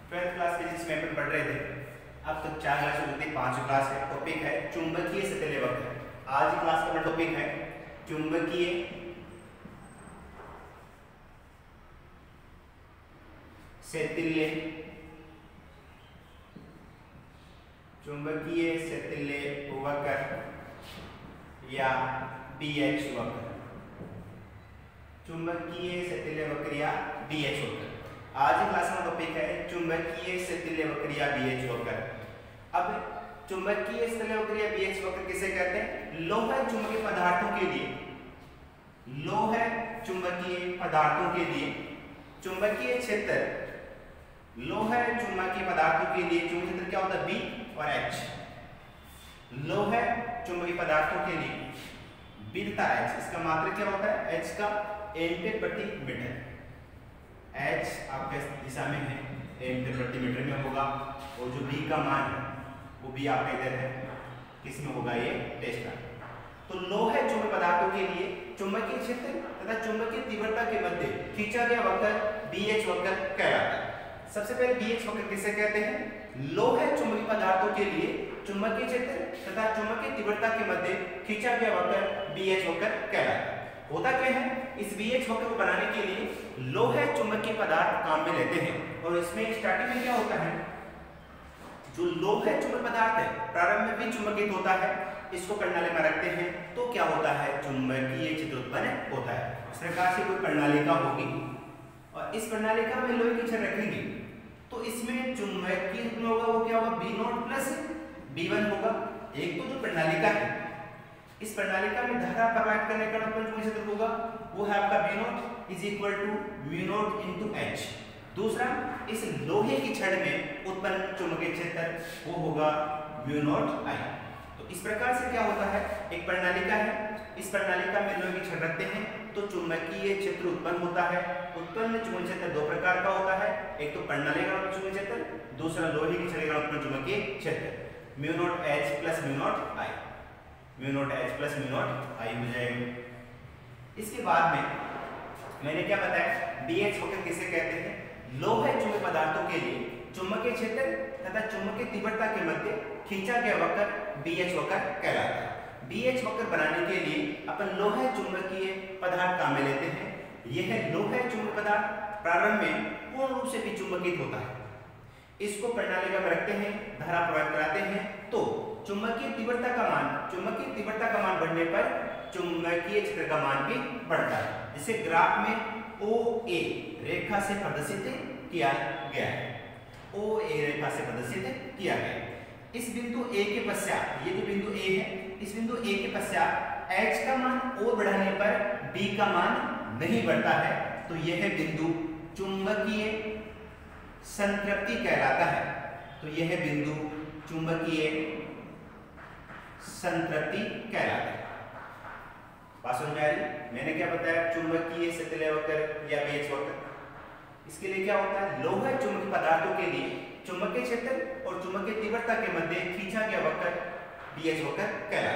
12th class physics में अपन पढ़ रहे थे। अब तक 4 क्लास हो गई, 5 क्लास है। टॉपिक है चुंबकीय सतह वक्र। आज की क्लास का टॉपिक है चुंबकीय सेतिल्य वक्र या BH वक्र। चुंबकीय सेतिल्य वक्र या BH वक्र। आज की क्लास का टॉपिक है चुंबकीय सेतिल्य वक्र या BH वक्र। अब चुंबकीय सेतिल्य वक्र या BH वक्र किसे कहते हैं? लोह चुंबकीय पदार्थों के लिए चुंबकीय क्षेत्र चुंबकीय क्षेत्र क्या होता है? B और H। लोह चुंबकीय पदार्थों के लिए B तथा H, इसका मात्रक क्या होता है? H का एम्पीयर प्रति मीटर। H आपके दिशा में है, एम्पीयर प्रति मीटर में होगा, और जो B का मान है वो भी आपका इधर है, किस में होगा? ये टेस्ला। तो लोह चुंबकीय पदार्थों के लिए चुंबकीय क्षेत्र तथा चुंबकीय तीव्रता के मध्य खींचा गया वक्र BH वक्र कहलाता है। सबसे पहले BH वक्र किसे कहते हैं? लोह चुंबकीय पदार्थों के लिए चुंबकीय क्षेत्र तथा चुंबकीय तीव्रता के मध्य खींचा गया वक्र BH वक्र कहलाता है। होता क्या है? इस BH वक्र को बनाने के लिए लोह चुंबकीय पदार्थ काम में लेते हैं, और इसमें स्टार्टिंग में क्या होता है? जो लोह चुंबकीय पदार्थ है प्रारंभ में भी चुंबकित होता है, इसको प्रणाली में रखते हैं तो क्या होता है? चुंबकीय क्षेत्र उत्पन्न होता है। इस प्रकार से कोई प्रणालिका होगी और इस प्रणालिका में लोहे की छड़ रखेंगे तो इसमें चुंबकीय क्षेत्र होगा, वो क्या होगा? B0 प्लस B1 होगा। एक तो जो प्रणालिका है, इस प्रणालिका में धारा प्रवाहित करने का चुंबकीय क्षेत्र होगा, वो है आपका B0 इज इक्वल टू म्यू0 इंटू H। दूसरा, इस लोहे की छड़ में उत्पन्न चुंबकीय क्षेत्र वो होगा म्यू0 I। तो इस प्रकार से क्या होता है? एक प्रणालिका है, इस प्रणालिका में लोहे की छड़ रखते हैं तो चुंबकीय क्षेत्र उत्पन्न होता है। उत्पन्न चुंबकीय क्षेत्र दो प्रकार का होता है, एक तो प्रणालिका का चुंबकीय क्षेत्र, दूसरा लोहे की छड़ का उत्पन्न चुंबकीय क्षेत्र। म्यू0 H प्लस म्यू0 I, म्यू0 H प्लस म्यू0 I हो जाएगा। इसके बाद में मैंने क्या बताया? BH वक्र किसे कहते हैं? लोह चुंबकीय पदार्थों के लिए चुंबकीय क्षेत्र तथा चुंबकीय तीव्रता के मध्य खींचा गया वक्र BH वक्र कहलाता है। BH वक्र बनाने के लिए अपन लोह चुंबकीय पदार्थ काम में लेते हैं। यह लोह चुंबकीय पदार्थ प्रारंभ में पूर्ण रूप से विचुंबकित होता है, इसको प्रणालिका में रखते हैं, धारा प्रवाहित कराते हैं तो चुंबकीय तीव्रता का मान बढ़ने पर चुंबकीय क्षेत्र का मान भी बढ़ता है, जिसे ग्राफ में OA रेखा से प्रदर्शित किया गया है। OA रेखा से प्रदर्शित किया गया है। इस बिंदु A के पश्चात, ये जो बिंदु A है, इस बिंदु A के पश्चात H का मान और बढ़ाने पर B का मान नहीं बढ़ता है, तो यह बिंदु चुंबकीय संतृप्ति कहलाता है। तो यह बिंदु चुंबकीय संतृप्ति कहलाता है। बात समझ में आ रही? मैंने क्या बताया? चुंबकीय सेतिल्य वक्र या BH वक्र, इसके लिए क्या होता है? लोह चुंबकीय पदार्थों के लिए चुंबकीय क्षेत्र और चुंबकीय तीव्रता के मध्य खींचा गया वक्र BH वक्र कहलाता है।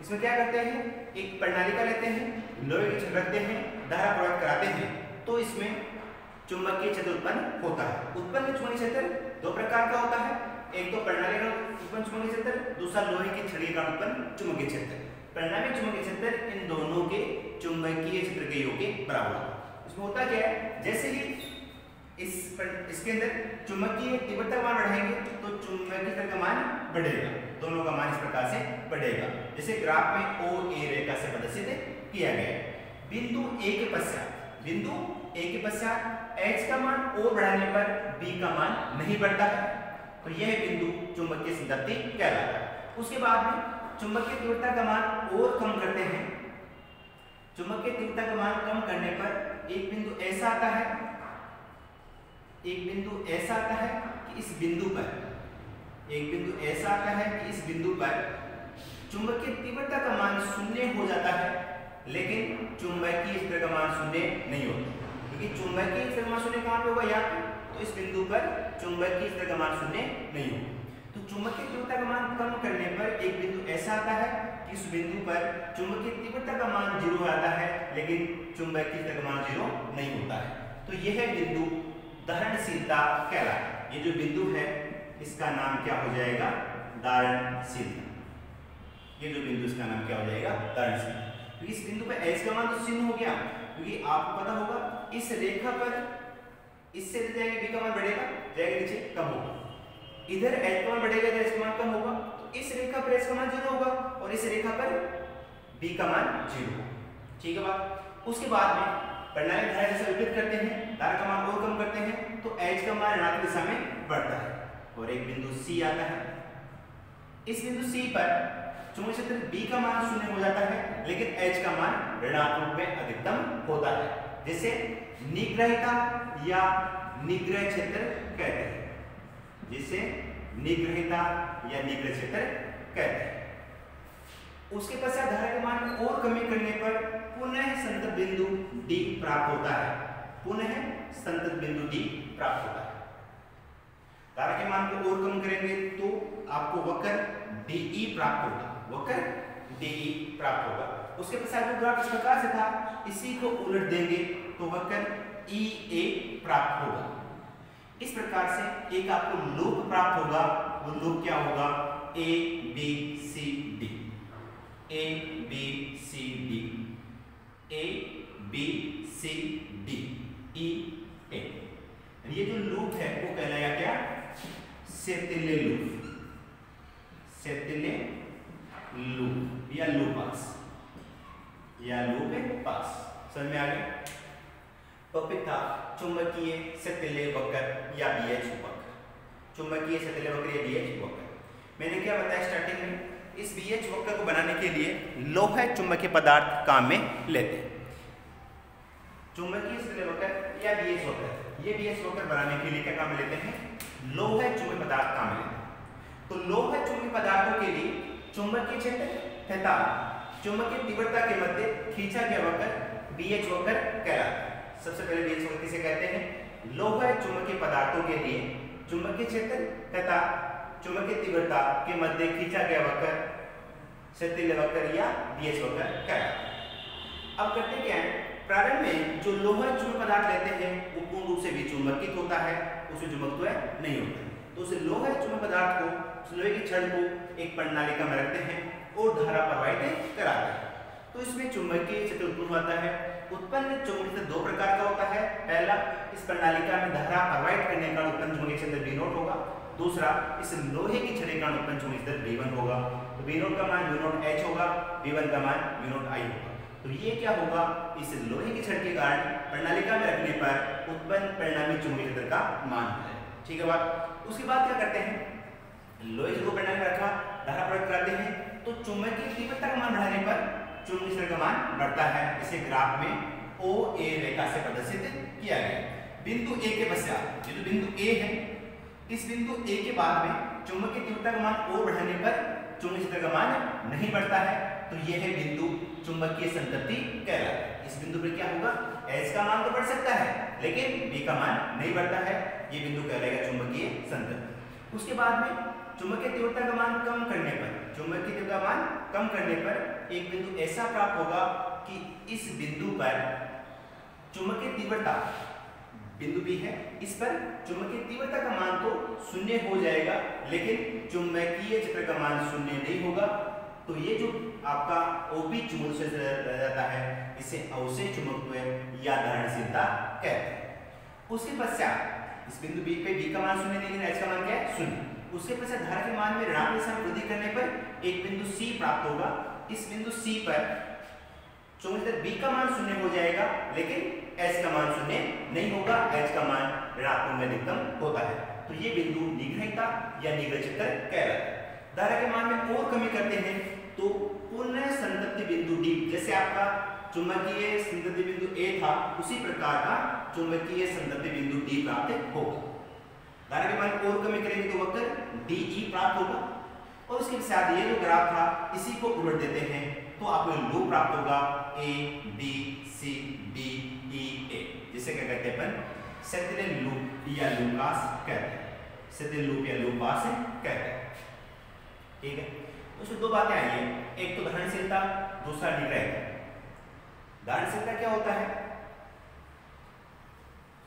इसमें क्या करते हैं? एक प्रणालिका लेते हैं, लोहे की छड़ रखते हैं, धारा प्रवाहित कराते हैं तो इसमें चुंबकीय क्षेत्र उत्पन्न होता है। उत्पन्न चुंबकीय क्षेत्र दो प्रकार का होता है, एक तो प्रणालिका उत्पन्न चुंबकीय क्षेत्र, दूसरा लोहे की छड़ी का उत्पन्न चुंबकीय क्षेत्र। परिणामी चुंबकीय क्षेत्र इन दोनों के चुंबकीय क्षेत्र के योग के बराबर होता है। इसमें होता क्या है? जैसे ही इसके अंदर चुंबकीय तीव्रता का मान बढ़ाएंगे तो चुंबकीय क्षेत्र का मान बढ़ेगा, दोनों का मान इस प्रकार से बढ़ेगा, जैसे ग्राफ में OA रेखा से प्रदर्शित किया गया है। बिंदु A के पश्चात H का मान और बढ़ाने पर B का मान नहीं बढ़ता है, तो यह बिंदु चुंबकीय संतृप्ति कहलाता है। उसके बाद में चुंबकीय तीव्रता का मान और कम करते हैं। चुंबकीय तीव्रता का मान कम करने पर एक बिंदु ऐसा आता है कि इस बिंदु पर चुंबकीय तीव्रता का मान शून्य हो जाता है, लेकिन चुंबकीय क्षेत्र का मान शून्य नहीं होता, क्योंकि चुंबकीय क्षेत्र का मान शून्य कहां पे होगा? यहाँ पे। तो इस बिंदु पर चुंबकीय क्षेत्र का मान शून्य नहीं होगा। तो चुंबकीय तीव्रता का मान कम करने पर एक बिंदु ऐसा आता है कि इस बिंदु पर चुंबकीय तीव्रता का मान 0 आता है, लेकिन चुंबकीय क्षेत्र का मान 0 नहीं होता है। तो यह बिंदु दहनशीलता कहलाता है। ये जो बिंदु है इसका नाम क्या हो जाएगा, धारणशीलता। ये जो बिंदु इसका नाम क्या हो जाएगा, धारणशीलता। तो इस बिंदु पर एच का मान तो 0 हो गया, क्योंकि आपको पता होगा इस रेखा पर इससे जाएगा बी का मान बढ़ेगा, जाएगा नीचे कम होगा, इधर एच का मान बढ़ेगा, इधर एच का मान कम होगा, तो इस रेखा पर एच का मान 0 होगा और इस रेखा पर बी का मान 0 होगा। ठीक है बात। उसके बाद में प्रणाली धारा जैसे विपरीत करते हैं, धारा का मान और कम करते हैं, तो एच का मान ऋणात्मक दिशा में बढ़ता है और एक बिंदु सी आता है। इस बिंदु सी पर चुंबकीय क्षेत्र बी का मान 0 हो जाता है, लेकिन एच का मान ऋणात्मक में अधिकतम होता है, जिसे निग्रहिता या निग्रह क्षेत्र कहते हैं, जिसे निग्रहिता या निग्रह क्षेत्र कहते हैं। उसके पश्चात धारा के मान में और कमी करने पर पुनः संतत बिंदु डी प्राप्त होता है, पुनः संतत बिंदु डी प्राप्त होता है। धारा के मान को और कम करेंगे तो आपको वक्र डीई प्राप्त होगा, वक्र डीई प्राप्त होगा। उसके पश्चात जो ग्राफ इस प्रकार से था, इसी को उलट देंगे तो वक्र ईए प्राप्त होगा। इस प्रकार से एक आपको लूप प्राप्त होगा, वो लूप क्या होगा, A B C D, A B C D, A B C D E A. ये जो लूप है वो कहलाया क्या, सेतिले लूप, सेतिले लूप या लूपास, या लूपास। समझ में आ गया। टॉपिक था चुंबकीय सेतिले वक्र या बीएच वक्र, चुंबकीय सेतिले वक्र या बीएच वक्र। मैंने क्या बताया स्टार्टिंग में, इस बीएच वक्र को बनाने के लिए लोहा चुंबकीय पदार्थ काम में लेते हैं। चुंबकीय सेतिले वक्र या बीएच वक्र, ये बीएच वक्र बनाने के लिए क्या काम में लेते हैं, लोहा चुंबकीय पदार्थ काम में लेते हैं। तो लोहा चुंबकीय पदार्थों के लिए चुंबकीय क्षेत्र तथा चुंबकीय तीव्रता के मध्य खींचा गया वक्र बीएच वक्र कहलाता है। सबसे पहले बीएच वक्र किसे कहते हैं, लोहा चुंबकीय पदार्थों के लिए चुंबकीय क्षेत्र तथा चुंबकीय तीव्रता के मध्य खींचा गया वक्र सेतिले वक्र या बीएच वक्र कहलाता है। अब करते क्या है, प्रारंभ में जो लोहा चुंबकीय पदार्थ लेते हैं वो पूर्ण रूप से विचुंबकित होता है, उसमें चुंबकत्व नहीं होता है। तो उस लोहा चुंबकीय पदार्थ को, लोहे की छड़ को एक प्रणालिका में रखते हैं और धारा प्रवाहित कराते हैं। तो इसमें चुंबकीय क्षेत्र उत्पन्न होता है। उत्पन्न चुंबकीय क्षेत्र दो प्रकार का होता है। पहला, इस प्रणालिका में धारा प्रवाहित करने का उत्पन्न चुंबकीय क्षेत्र V0 होगा। दूसरा, इस लोहे की छड़ का उत्पन्न चुंबकीय क्षेत्र V1 होगा। तो V0 का मान V0H होगा, V1 का मान V0I होगा। तो ये क्या होगा, इस लोहे की छड़ के कारण प्रणालिका में रखने पर उत्पन्न परिणामी चुंबकीय क्षेत्र का मान है। ठीक है बात। उसके बाद क्या करते हैं, लोहे को प्रणाली में रखा, धारा प्रयोग कराते हैं, तो चुंबकीय तीव्रता का मान बढ़ाने पर चुंबकीय क्षेत्र का मान बढ़ता है। इसे ग्राफ में OA रेखा से प्रदर्शित किया गया। बिंदु A के पश्चात, ये जो बिंदु A है, इस बिंदु A के बाद में चुंबकीय तीव्रता का मान और बढ़ाने पर चुंबकीय क्षेत्र का मान नहीं बढ़ता है, तो यह है बिंदु चुंबकीय संतृप्ति कहलाता है। इस बिंदु पर क्या होगा, H का मान तो बढ़ सकता है लेकिन B का मान नहीं बढ़ता है, ये बिंदु कहलाएगा चुंबकीय संतृप्ति। उसके बाद में चुंबकीय तीव्रता का मान कम करने पर, चुंबकीय तीव्रता का मान कम करने पर एक बिंदु ऐसा प्राप्त होगा कि इस बिंदु पर चुंबकीय तीव्रता, बिंदु B है, इस पर चुंबकीय तीव्रता का मान तो 0 हो जाएगा लेकिन चुंबकीय क्षेत्र का मान 0 नहीं होगा। तो ये जो आपका OP चुंबकीय क्षेत्र रह जाता है, इसे अवशेष चुंबकत्व या धारणशीलता कहते हैं। उसके पश्चात इस बिंदु B पे B का मान 0 नहीं है, H का मान क्या है, 0। उसके पश्चात धारा के मान में ऋणात्मक दिशा में वृद्धि करने पर एक बिंदु C प्राप्त होगा। इस बिंदु C पर चुंबकीय क्षेत्र B का मान 0 हो जाएगा लेकिन H का मान 0 नहीं होगा, H का मान ऋणात्मक में अधिकतम होता है। तो ये बिंदु निग्रहिता या निग्रह क्षेत्र कहलाता है। धारा के मान में और कमी करते हैं तो पुनः संतृप्ति बिंदु D, जैसे आपका चुंबकीय संतृप्ति बिंदु A था, उसी प्रकार का चुंबकीय संतृप्ति बिंदु D प्राप्त होगा। धारा के मान और कमी करेंगे तो वक्र DE प्राप्त होगा। और उसके साथ ये जो ग्राफ था, इसी को उलट देते हैं तो आपको लूप प्राप्त होगा A B C D E A, जिसे क्या कहते हैं अपन, सेतिले लूप या लूपास कहते हैं, सेतिले लूप या लूपास कहते हैं। ठीक है। उसमें दो बातें आई है, एक तो धारणशीलता, दूसरा निग्रहिता। धारणशीलता क्या होता है,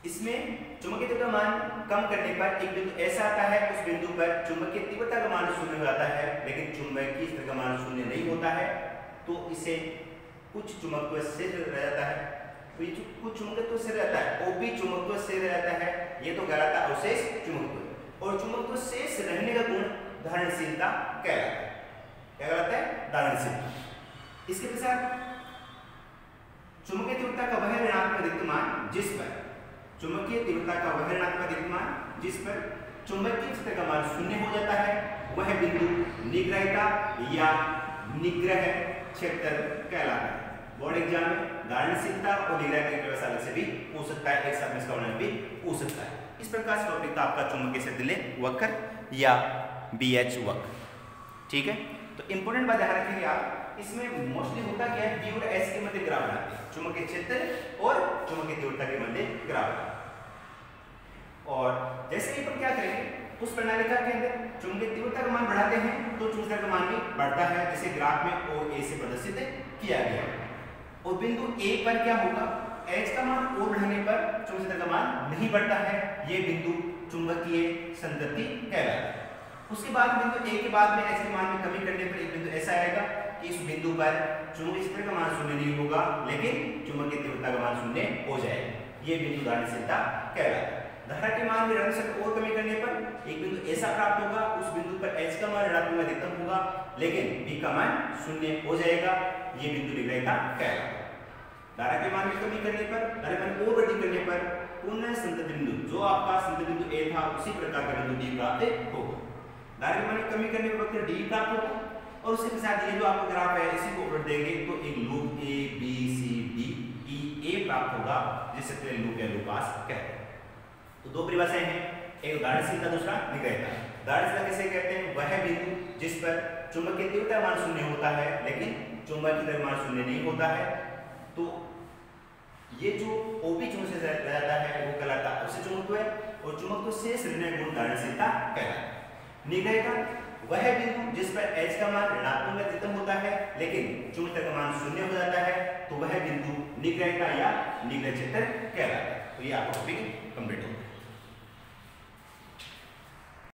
इसमें चुंबकीय तीव्रता मान कम करने पर एक बिंदु ऐसा आता है, उस बिंदु पर चुंबकीय तीव्रता का मान शून्य हो जाता है, लेकिन चुंबकीय क्षेत्र का मान शून्य नहीं होता है, तो इसे कुछ चुंबकत्व स्थिर रह जाता है। तो ये कुछ चुंबकत्व स्थिर रहता है, OP चुंबकत्व स्थिर रहता है, ये तो कहलाता है अवशेष चुंबकत्व। और चुंबकत्व शेष रहने का गुण धारणशीलता कहलाता है। क्या कहलाता है? धारणशीलता। इसके पश्चात चुंबकीय तीव्रता का वह ऋणात्मक अधिकतम मान जिस पर चुंबकीय तीव्रता का वह ऋणात्मक अधिकतम मान जिस पर चुंबकीय क्षेत्र का मान शून्य हो जाता है, वह बिंदु निग्रहिता या निग्रह क्षेत्र कहलाता है। बोर्ड एग्जाम में धारणशीलता और निग्रह की व्यवस्था अलग से भी पूछ सकता है, एक साथ में इसका वर्णन भी पूछ सकता है। इस प्रकार से टॉपिक था आपका चुंबकीय क्षेत्र वक्र या BH वक्र। ठीक है, तो इंपोर्टेंट बात ध्यान रखेंगे आप, इसमें मोस्टली होता क्या है, B और S के मध्य ग्राफ बनाते हैं, चुंबकीय क्षेत्र और चुंबकीय तीव्रता के मध्य ग्राफ। और जैसे ही अपन क्या करेंगे, उस प्रणालिका के अंदर चुंबकीय तीव्रता का मान बढ़ाते हैं तो चुंबकीय का मान भी बढ़ता है, जैसे ग्राफ में OA से प्रदर्शित किया गया है। और बिंदु A पर क्या होगा, H का मान और बढ़ने पर चुंबकीय का मान नहीं बढ़ता है, ये बिंदु चुंबकीय संतृप्ति कहलाता है। उसके बाद बिंदु A के बाद में H के मान में कमी करने पर एक बिंदु ऐसा आएगा कि इस बिंदु पर चुंबकीय क्षेत्र का मान शून्य नहीं होगा, लेकिन चुंबकीय तीव्रता का मान शून्य हो जाएगा, ये बिंदु धारणशीलता कहलाता है। धारा के मान में ऋणात्मक और कमी करने पर एक बिंदु ऐसा प्राप्त होगा, उस बिंदु पर H का मान ऋणात्मक अधिकतम होगा, लेकिन B का मान शून्य हो जाएगा, ये बिंदु निग्रहिता कहलाता है। धारा के मान में कमी करने पर, धारा के मान और वृद्धि करने पर पुनः संतृप्त बिंदु जो आपका संतृप्त बिंदु A था, उसी प्रकार का बिंदु D प्राप्त होगा। धारा के मान में कमी करने पर वक्र D प्राप्त होगा, और उसके साथ ये जो आपका ग्राफ है इसी को उलट देंगे तो एक loop A B C D E A प्राप्त होगा, जिसे लूप या लूपास कहते हैं। तो दो परिभाषाएं हैं, एक धारणशीलता, दूसरा निग्रहिता। धारणशीलता किसे कहते हैं, वह बिंदु जिस पर चुंबकीय तीव्रता मान शून्य होता है, लेकिन चुंबकीय द्रव्यमान शून्य नहीं होता है। तो ये जो OP चुंबक से रहता है वो कहलाता है अवशेष चुंबकत्व है, और चुंबकत्व शेष रहने का गुण धारणशीलता कहलाता है। निग्रहिता वह बिंदु जिस पर H का मान ऋणात्मक में अधिकतम होता है, लेकिन चुंबकत्व का मान शून्य हो जाता है, तो वह बिंदु निग्रहिता या निग्रह क्षेत्र कहलाता है। तो ये आपका टॉपिक कंप्लीट होता है।